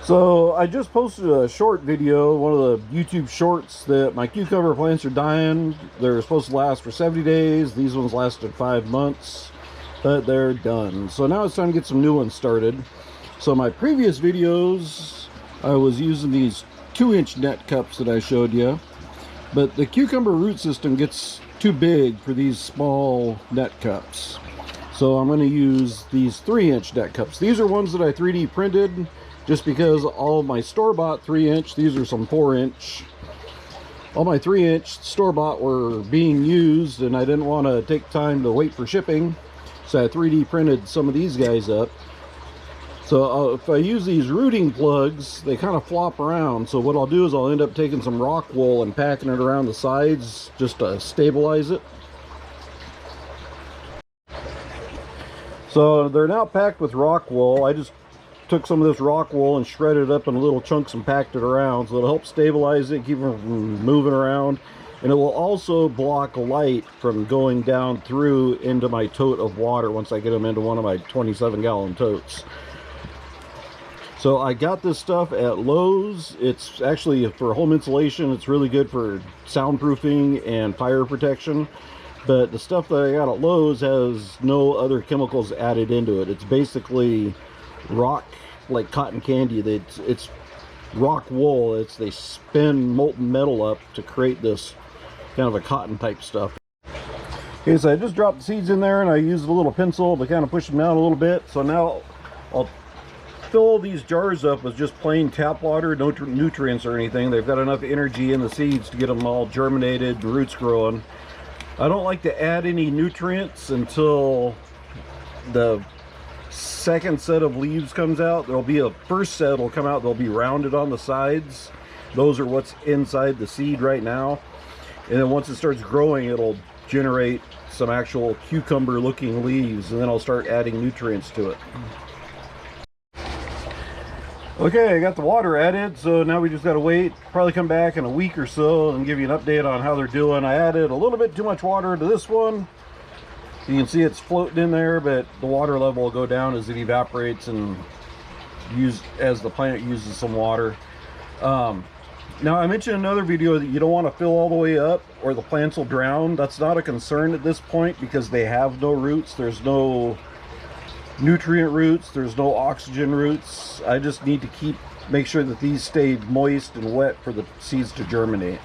So I just posted a short video, one of the YouTube shorts, that my cucumber plants are dying. They're supposed to last for 70 days. These ones lasted 5 months, but they're done. So now it's time to get some new ones started. So my previous videos, I was using these 2-inch net cups that I showed you, but the cucumber root system gets too big for these small net cups. So I'm going to use these 3-inch net cups. These are ones that I 3D printed, just because all of my store-bought 3-inch, these are some 4-inch. All my 3-inch store-bought were being used, and I didn't want to take time to wait for shipping, so I 3D printed some of these guys up. So if I use these rooting plugs, they kind of flop around. So what I'll do is I'll end up taking some rock wool and packing it around the sides just to stabilize it. So they're now packed with rock wool. I just took some of this rock wool and shredded it up in little chunks and packed it around, so it'll help stabilize it, keep them from moving around, and it will also block light from going down through into my tote of water once I get them into one of my 27-gallon totes. So I got this stuff at Lowe's. It's actually for home insulation. It's really good for soundproofing and fire protection. But the stuff that I got at Lowe's has no other chemicals added into it. It's basically rock, like cotton candy. It's rock wool. They spin molten metal up to create this kind of a cotton type stuff. Okay, so I just dropped the seeds in there and I used a little pencil to kind of push them down a little bit. So now I'll fill these jars up with just plain tap water, no nutrients or anything. They've got enough energy in the seeds to get them all germinated, roots growing. I don't like to add any nutrients until the second set of leaves comes out. There'll be a first set will come out. They'll be rounded on the sides. Those are what's inside the seed right now. And then once it starts growing, it'll generate some actual cucumber looking leaves, and then I'll start adding nutrients to it. Okay, I got the water added, so now we just got to wait. Probably come back in a week or so and give you an update on how they're doing. I added a little bit too much water to this one. You can see it's floating in there, but the water level will go down as it evaporates and as the plant uses some water. Now I mentioned in another video that you don't want to fill all the way up or the plants will drown. That's not a concern at this point because they have no roots. There's no nutrient roots, there's no oxygen roots. I just need to make sure that these stay moist and wet for the seeds to germinate.